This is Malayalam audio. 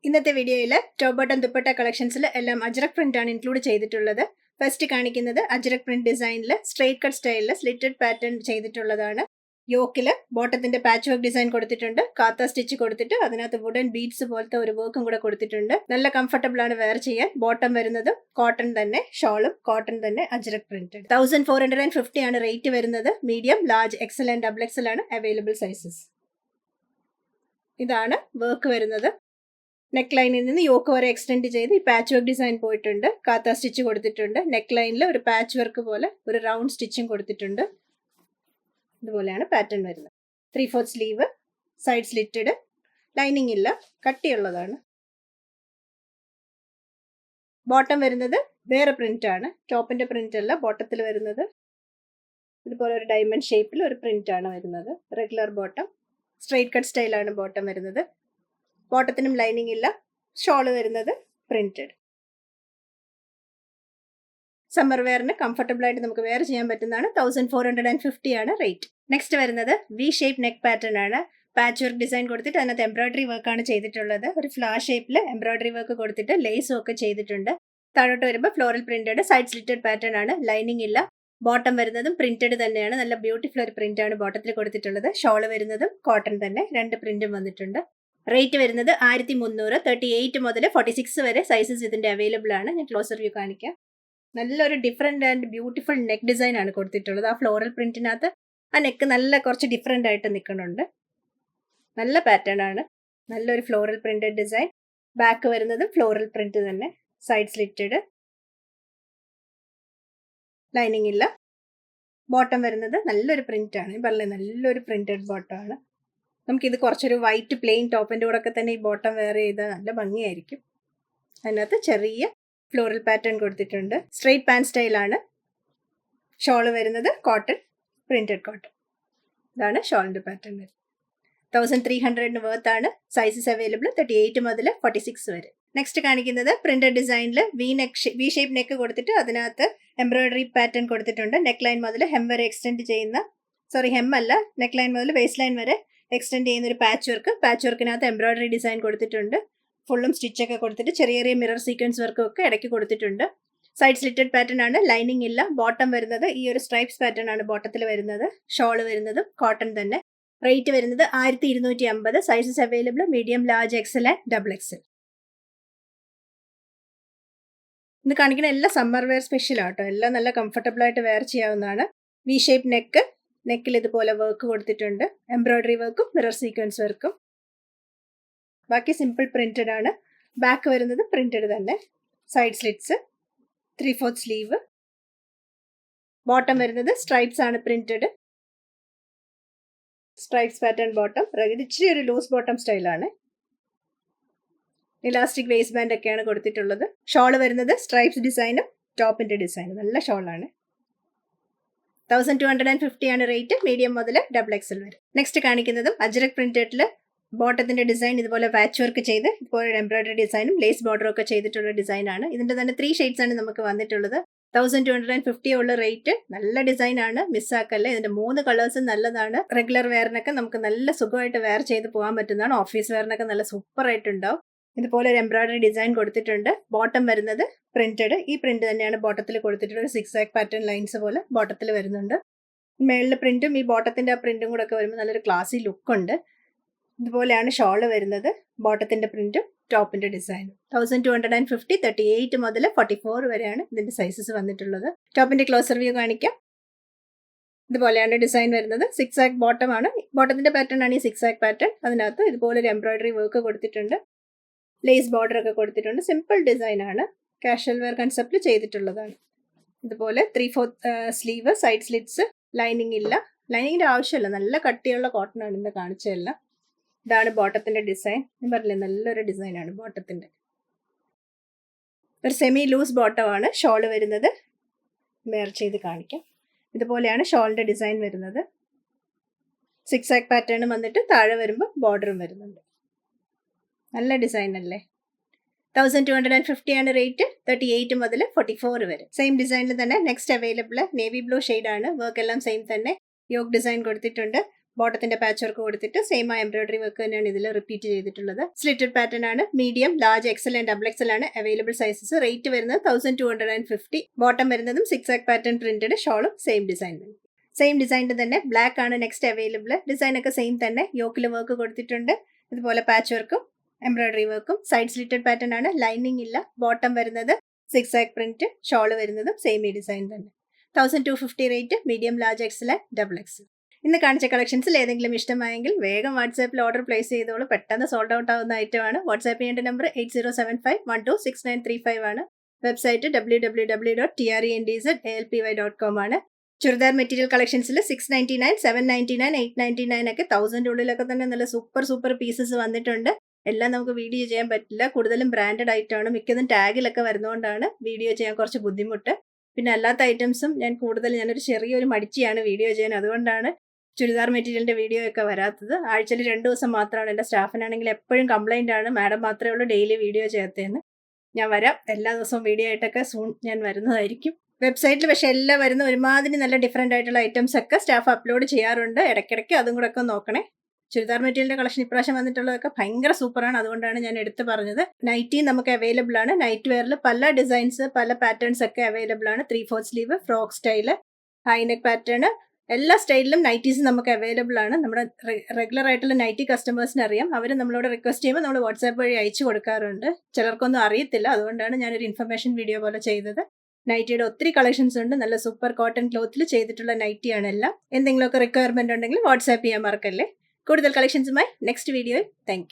ഇന്നത്തെ വീഡിയോയിൽ ടോപ്പ് ബോട്ടം ദുപ്പട്ട കളക്ഷൻസിൽ എല്ലാം അജ്രക് പ്രിന്റ് ആണ് ഇൻക്ലൂഡ് ചെയ്തിട്ടുള്ളത്. ഫസ്റ്റ് കാണിക്കുന്നത് അജ്രക് പ്രിന്റ് ഡിസൈനിൽ സ്ട്രെയിറ്റ് കട്ട് സ്റ്റൈലിൽ സ്ലിറ്റഡ് പാറ്റേൺ ചെയ്തിട്ടുള്ളതാണ്. യോക്കില് ബോട്ടത്തിന്റെ പാച്ച് വർക്ക് ഡിസൈൻ കൊടുത്തിട്ടുണ്ട്. കാത്ത സ്റ്റിച്ച് കൊടുത്തിട്ട് അതിനകത്ത് വുഡൻ ബീഡ്സ് പോലത്തെ ഒരു വർക്കും കൂടെ കൊടുത്തിട്ടുണ്ട്. നല്ല കംഫർട്ടബിൾ ആണ് വെയർ ചെയ്യാൻ. ബോട്ടം വരുന്നത് കോട്ടൺ തന്നെ, ഷോളും കോട്ടൺ തന്നെ, അജ്രക് പ്രിന്റഡ്. 1450 ആണ് റേറ്റ് വരുന്നത്. Medium, large, XL and double XL ആണ് അവൈലബിൾ സൈസസ്. ഇതാണ് വർക്ക് വരുന്നത്. നെക്ക് ലൈനിൽ നിന്ന് യോക്ക് വരെ എക്സ്റ്റെൻഡ് ചെയ്ത് ഈ പാച്ച് വർക്ക് ഡിസൈൻ പോയിട്ടുണ്ട്. കാത്ത സ്റ്റിച്ച് കൊടുത്തിട്ടുണ്ട്. നെക്ക് ലൈനിൽ ഒരു പാച്ച് വർക്ക് പോലെ ഒരു റൗണ്ട് സ്റ്റിച്ചും കൊടുത്തിട്ടുണ്ട്. ഇതുപോലെയാണ് പാറ്റേൺ വരുന്നത്. 3/4 സ്ലീവ്, സൈഡ് സ്ലിറ്റഡ്, ലൈനിങ് ഇല്ല, കട്ടിയുള്ളതാണ്. ബോട്ടം വരുന്നത് വേറെ പ്രിന്റ് ആണ്, ടോപ്പിന്റെ പ്രിന്റ് അല്ല ബോട്ടത്തിൽ വരുന്നത്. ഇതുപോലെ ഒരു ഡയമണ്ട് ഷേപ്പിൽ ഒരു പ്രിന്റ് ആണ് വരുന്നത്. റെഗുലർ ബോട്ടം, സ്ട്രെയിറ്റ് കട്ട് സ്റ്റൈലാണ് ബോട്ടം വരുന്നത്. ബോട്ടത്തിനും ലൈനിങ് ഇല്ല. ഷോള് വരുന്നത് പ്രിന്റഡ്. സമ്മർ വെയറിന് കംഫർട്ടബിൾ ആയിട്ട് നമുക്ക് വെയർ ചെയ്യാൻ പറ്റുന്നതാണ്. 1450 ആണ് റേറ്റ്. നെക്സ്റ്റ് വരുന്നത് വി ഷേപ്പ് നെക്ക് പാറ്റേൺ ആണ്. പാച്ച് വർക്ക് ഡിസൈൻ കൊടുത്തിട്ട് അതിനകത്ത് എംബ്രോയിഡറി വർക്ക് ആണ് ചെയ്തിട്ടുള്ളത്. ഒരു ഫ്ലവർ ഷേപ്പിൽ എംബ്രോയിഡറി വർക്ക് കൊടുത്തിട്ട് ലേസും ഒക്കെ ചെയ്തിട്ടുണ്ട്. താഴോട്ട് വരുമ്പോൾ floral printed, side slitted pattern ആണ്. ലൈനിങ് ഇല്ല. ബോട്ടം വരുന്നതും പ്രിന്റഡ് തന്നെയാണ്. നല്ല ബ്യൂട്ടിഫുൾ ഒരു പ്രിന്റ് ആണ് ബോട്ടത്തിൽ കൊടുത്തിട്ടുള്ളത്. ഷോള് വരുന്നതും കോട്ടൺ തന്നെ, രണ്ട് പ്രിന്റും വന്നിട്ടുണ്ട്. റേറ്റ് വരുന്നത് 1300. 38 മുതൽ 46 വരെ സൈസസ് ഇതിന്റെ അവൈലബിൾ ആണ്. ഞാൻ ക്ലോസർ വ്യൂ കാണിക്കാം. നല്ലൊരു different and beautiful neck design ആണ് കൊടുത്തിട്ടുള്ളത്. ആ ഫ്ലോറൽ പ്രിന്റിനകത്ത് ആ നെക്ക് നല്ല കുറച്ച് ഡിഫറെന്റ് ആയിട്ട് നിൽക്കുന്നുണ്ട്. നല്ല പാറ്റേൺ ആണ്. നല്ലൊരു ഫ്ലോറൽ പ്രിന്റഡ് ഡിസൈൻ. ബാക്ക് വരുന്നത് ഫ്ലോറൽ പ്രിന്റ് തന്നെ, സൈഡ് സ്ലിറ്റഡ്, ലൈനിങ് ഇല്ല. ബോട്ടം വരുന്നത് നല്ലൊരു പ്രിന്റ് ആണ്. പറഞ്ഞ നല്ലൊരു പ്രിന്റഡ് ബോട്ടം ആണ്. നമുക്കിത് കുറച്ചൊരു വൈറ്റ് പ്ലെയിൻ ടോപ്പിന്റെ കൂടെ ഒക്കെ തന്നെ ഈ ബോട്ടം വെയർ ചെയ്താൽ നല്ല ഭംഗിയായിരിക്കും. അതിനകത്ത് ചെറിയ ഫ്ലോറൽ പാറ്റേൺ കൊടുത്തിട്ടുണ്ട്. സ്ട്രെയിറ്റ് പാൻ സ്റ്റൈലാണ്. ഷോള് വരുന്നത് കോട്ടൺ, പ്രിന്റഡ് കോട്ടൺ. ഇതാണ് ഷോളിന്റെ പാറ്റേൺ വരുന്നത്. 1300 വർത്ത് ആണ്. സൈസസ് അവൈലബിൾ 38 മുതൽ 46 വരെ. നെക്സ്റ്റ് കാണിക്കുന്നത് പ്രിന്റഡ് ഡിസൈനിൽ വി ഷേപ്പ് നെക്ക് കൊടുത്തിട്ട് അതിനകത്ത് എംബ്രോയിഡറി പാറ്റേൺ കൊടുത്തിട്ടുണ്ട്. നെക്ക് ലൈൻ മുതൽ ഹെം വരെ എക്സ്റ്റെൻഡ് ചെയ്യുന്ന, ഹെം അല്ല, നെക്ക് ലൈൻ മുതൽ വേസ്റ്റ് ലൈൻ വരെ എക്സ്റ്റെൻഡ് ചെയ്യുന്ന ഒരു പാച്ച് വർക്ക്. പാച്ച് വർക്കിനകത്ത് എംബ്രോയിഡറി ഡിസൈൻ കൊടുത്തിട്ടുണ്ട്. ഫുള്ളും സ്റ്റിച്ചൊക്കെ കൊടുത്തിട്ട് ചെറിയ ചെറിയ മിറർ സീക്വൻസ് വർക്കും ഒക്കെ ഇടയ്ക്ക് കൊടുത്തിട്ടുണ്ട്. സൈഡ് സ്ലിറ്റഡ് പാറ്റേൺ ആണ്. ലൈനിങ് ഇല്ല. ബോട്ടം വരുന്നത് ഈ ഒരു സ്ട്രൈപ്സ് പാറ്റേൺ ആണ് ബോട്ടത്തിൽ വരുന്നത്. ഷോള് വരുന്നതും കോട്ടൺ തന്നെ. റേറ്റ് വരുന്നത് 1250. Sizes available medium, large, XL and double Excel. ഇത് കാണിക്കുന്ന എല്ലാം സമ്മർ വെയർ സ്പെഷ്യൽ ആട്ടോ. എല്ലാം നല്ല കംഫർട്ടബിൾ ആയിട്ട് വെയർ ചെയ്യാവുന്നതാണ്. വി ഷേപ്പ് നെക്ക്, നെക്കിൽ ഇതുപോലെ വർക്ക് കൊടുത്തിട്ടുണ്ട്. എംബ്രോയിഡറി വർക്കും മിറർ സീക്വൻസ് വർക്കും. ബാക്കി സിമ്പിൾ പ്രിന്റഡ് ആണ്. ബാക്ക് വരുന്നത് പ്രിന്റഡ് തന്നെ. Side slits, 3/4 sleeve. ബോട്ടം വരുന്നത് സ്ട്രൈപ്സ് ആണ്, പ്രിന്റഡ് സ്ട്രൈപ്സ് പാറ്റേൺ ബോട്ടം. ഇച്ചിരി ഒരു ലൂസ് ബോട്ടം സ്റ്റൈലാണ്. ഇലാസ്റ്റിക് വേസ്റ്റ് ബാൻഡ് ഒക്കെയാണ് കൊടുത്തിട്ടുള്ളത്. ഷോള് വരുന്നത് സ്ട്രൈപ്സ് ഡിസൈനും ടോപ്പിന്റെ ഡിസൈനും. നല്ല ഷോളാണ്. 1250 ആണ് റേറ്റ്. മീഡിയം മുതൽ ഡബിൾ എക്സൽ വരെ. നെക്സ്റ്റ് കാണിക്കുന്നതും അജ്രക് പ്രിന്റഡിൽ ബോട്ടത്തിന്റെ ഡിസൈൻ ഇതുപോലെ പാച്ച് വർക്ക് ചെയ്ത് ഇതുപോലെ എംബ്രോയിഡറി ഡിസൈനും ലേസ് ബോർഡറും ഒക്കെ ചെയ്തിട്ടുള്ള ഡിസൈൻ ആണ്. ഇതിന്റെ തന്നെ 3 ഷെയ്ഡ്സ് ആണ് നമുക്ക് വന്നിട്ടുള്ളത്. 1250 ഉള്ള റേറ്റ്. നല്ല ഡിസൈൻ ആണ്, മിസ്സാക്കല്ലേ. ഇതിന്റെ 3 കളേഴ്സും നല്ലതാണ്. റെഗുലർ വെയറിനൊക്കെ നമുക്ക് നല്ല സുഖമായിട്ട് വെയർ ചെയ്ത് പോകാൻ പറ്റുന്നതാണ്. ഓഫീസ് വെയറിനൊക്കെ നല്ല സൂപ്പർ ആയിട്ടുണ്ടാവും. ഇതുപോലെ ഒരു എംബ്രോയിഡറി ഡിസൈൻ കൊടുത്തിട്ടുണ്ട്. ബോട്ടം വരുന്നത് പ്രിന്റഡ്. ഈ പ്രിന്റ് തന്നെയാണ് ബോട്ടത്തിൽ കൊടുത്തിട്ടുള്ളത്. ഒരു 6 പാറ്റേൺ ലൈൻസ് പോലെ ബോട്ടത്തിൽ വരുന്നുണ്ട്. മേളിലെ പ്രിന്റും ഈ ബോട്ടത്തിന്റെ ആ പ്രിന്റും കൂടെ ഒക്കെ വരുമ്പോൾ നല്ലൊരു ക്ലാസി ലുക്ക് ഉണ്ട്. ഇതുപോലെയാണ് ഷോള് വരുന്നത്. ബോട്ടത്തിന്റെ പ്രിന്റും ടോപ്പിന്റെ ഡിസൈനും. 1250. 38 മുതൽ 44 വരെയാണ് ഇതിന്റെ സൈസസ് വന്നിട്ടുള്ളത്. ടോപ്പിന്റെ ക്ലോസർ വ്യൂ കാണിക്കാം. ഇതുപോലെയാണ് ഡിസൈൻ വരുന്നത്. 6 ബോട്ടം ആണ്. ബോട്ടത്തിന്റെ പാറ്റേൺ ആണ് ഈ 6 പാറ്റേൺ. അതിനകത്ത് ഇതുപോലെ ഒരു എംബ്രോയിഡറി വർക്ക് കൊടുത്തിട്ടുണ്ട്. ലേസ് ബോർഡർ ഒക്കെ കൊടുത്തിട്ടുണ്ട്. സിമ്പിൾ ഡിസൈൻ ആണ്. കാഷ്വൽ വെയർ കൺസെപ്റ്റ് ചെയ്തിട്ടുള്ളതാണ്. ഇതുപോലെ 3/4 സ്ലീവ്, സൈഡ് സ്ലിറ്റ്സ്, ലൈനിങ് ഇല്ല. ലൈനിങ്ങിന്റെ ആവശ്യമില്ല. നല്ല കട്ടിയുള്ള കോട്ടൺ ആണ് ഇന്ന് കാണിച്ചതെല്ലാം. ഇതാണ് ബോട്ടത്തിന്റെ ഡിസൈൻ. ഞാൻ പറഞ്ഞില്ലേ നല്ലൊരു ഡിസൈൻ ആണ് ബോട്ടത്തിന്റെ. ഒരു സെമി ലൂസ് ബോട്ടം ആണ്. ഷോള് വരുന്നത് വെയർ ചെയ്ത് കാണിക്കാം. ഇതുപോലെയാണ് ഷോളിന്റെ ഡിസൈൻ വരുന്നത്. 6 പാറ്റേൺ വന്നിട്ട് താഴെ വരുമ്പോൾ ബോർഡറും വരുന്നുണ്ട്. നല്ല ഡിസൈൻ അല്ലേ. 1250 ആണ് റേറ്റ്. 38 മുതൽ 44 വരെ. സെയിം ഡിസൈനിൽ തന്നെ നെക്സ്റ്റ് അവൈലബിൾ നേവി ബ്ലൂ ആണ്. വർക്ക് എല്ലാം സെയിം തന്നെ. യോക്ക് ഡിസൈൻ കൊടുത്തിട്ടുണ്ട്. ബോട്ടത്തിന്റെ പാച്ച് വർക്ക് കൊടുത്തിട്ട് സെയിം ആ എംബ്രോയിഡറി വർക്ക് തന്നെയാണ് ഇതിൽ റിപ്പീറ്റ് ചെയ്തിട്ടുള്ളത്. സ്ലിറ്റഡ് പാറ്റേൺ ആണ്. Medium, large, XL and double XL ആണ് അവൈലബിൾ സൈസസ്. റേറ്റ് വരുന്നത് 1250. ബോട്ടം വരുന്നതും 6 പാറ്റേൺ പ്രിന്റഡ്, ഷോളും സെയിം ഡിസൈൻ. സെയിം ഡിസൈനിൽ തന്നെ ബ്ലാക്ക് ആണ് നെക്സ്റ്റ് അവൈലബിൾ. ഡിസൈൻ ഒക്കെ സെയിം തന്നെ. യോക്കിൽ വർക്ക് കൊടുത്തിട്ടുണ്ട്. ഇതുപോലെ പാച്ച് വർക്കും എംബ്രോയിഡറി വർക്കും. സൈഡ് സ്ലിറ്റഡ് പാറ്റേൺ ആണ്. ലൈനിങ് ഇല്ല. ബോട്ടം വരുന്നത് 6 പ്രിന്റ്, ഷോള് വരുന്നതും സെയിം ഈ ഡിസൈൻ തന്നെ. 1250 rate. Medium, large, XL and double Excel. ഇന്ന് കാണിച്ച കളക്ഷൻസിൽ ഏതെങ്കിലും ഇഷ്ടമായെങ്കിൽ വേഗം വാട്സാപ്പിൽ ഓർഡർ പ്ലേസ് ചെയ്തോളൂ. പെട്ടെന്ന് സോൾഡ് ഔട്ട് ആവുന്ന ഐറ്റമാണ്. വാട്സാപ്പ് ചെയ്യേണ്ട നമ്പർ 8075126935 ആണ്. വെബ്സൈറ്റ് www.trendsalpy.com ആണ്. ചുരിദാർ മെറ്റീരിയൽ കളക്ഷൻസിൽ 699, 799, 899 ഒക്കെ 1000 ഉള്ളിലൊക്കെ തന്നെ നല്ല സൂപ്പർ പീസസ് വന്നിട്ടുണ്ട്. എല്ലാം നമുക്ക് വീഡിയോ ചെയ്യാൻ പറ്റില്ല. കൂടുതലും ബ്രാൻഡഡ് ഐറ്റമാണ്. മിക്കതും ടാഗിലൊക്കെ വരുന്നതുകൊണ്ടാണ് വീഡിയോ ചെയ്യാൻ കുറച്ച് ബുദ്ധിമുട്ട്. പിന്നെ അല്ലാത്ത ഐറ്റംസും ഞാനൊരു ചെറിയൊരു മടിച്ചിയാണ് വീഡിയോ ചെയ്യാൻ. അതുകൊണ്ടാണ് ചുരിദാർ മെറ്റീരിയലിന്റെ വീഡിയോ ഒക്കെ വരാത്തത്. ആഴ്ചയിൽ 2 ദിവസം മാത്രമാണ്. എൻ്റെ സ്റ്റാഫിനാണെങ്കിൽ എപ്പോഴും കംപ്ലൈന്റ് ആണ്, മാഡം മാത്രമേ ഉള്ളൂ ഡെയിലി വീഡിയോ ചെയ്യാത്തതെന്ന്. ഞാൻ വരാം, എല്ലാ ദിവസവും വീഡിയോ ആയിട്ടൊക്കെ സൂൺ ഞാൻ വരുന്നതായിരിക്കും. വെബ്സൈറ്റിൽ പക്ഷെ എല്ലാം വരുന്ന ഒരുമാതിരി നല്ല ഡിഫറെന്റ് ആയിട്ടുള്ള ഐറ്റംസ് ഒക്കെ സ്റ്റാഫ് അപ്ലോഡ് ചെയ്യാറുണ്ട്. ഇടയ്ക്കിടയ്ക്ക് അതും കൂടെ ഒക്കെ നോക്കണേ. ചുരിദാർ മെറ്റീരിയലിന്റെ കളക്ഷൻ ഇപ്രാവശ്യം വന്നിട്ടുള്ളതൊക്കെ ഭയങ്കര സൂപ്പറാണ്. അതുകൊണ്ടാണ് ഞാൻ എടുത്ത് പറഞ്ഞത്. നൈറ്റി നമുക്ക് അവൈലബിൾ ആണ്. നൈറ്റ് വെയറിൽ പല ഡിസൈൻസ്, പല പാറ്റേൺസ് ഒക്കെ അവൈലബിൾ ആണ്. 3/4 sleeve, frock style, high neck pattern, എല്ലാ സ്റ്റൈലിലും നൈറ്റീസ് നമുക്ക് അവൈലബിൾ ആണ്. നമ്മുടെ റെഗുലർ ആയിട്ടുള്ള നൈറ്റി കസ്റ്റമേഴ്സിന് അറിയാം. അവർ നമ്മളോട് റിക്വസ്റ്റ് ചെയ്യുമ്പോൾ നമ്മൾ വാട്സാപ്പ് വഴി അയച്ചു കൊടുക്കാറുണ്ട്. ചിലർക്കൊന്നും അറിയത്തില്ല. അതുകൊണ്ടാണ് ഞാനൊരു ഇൻഫർമേഷൻ വീഡിയോ പോലെ ചെയ്തത്. നൈറ്റിയുടെ ഒത്തിരി കളക്ഷൻസ് ഉണ്ട്. നല്ല സൂപ്പർ കോട്ടൺ ക്ലോത്തിൽ ചെയ്തിട്ടുള്ള നൈറ്റിയാണ് എല്ലാം. എന്തെങ്കിലുമൊക്കെ റിക്വയർമെന്റ് ഉണ്ടെങ്കിൽ വാട്സാപ്പ് ചെയ്യാൻ മറക്കല്ലേ. കൂടുതൽ കളക്ഷൻസുമായി നെക്സ്റ്റ് വീഡിയോയിൽ. Thank you.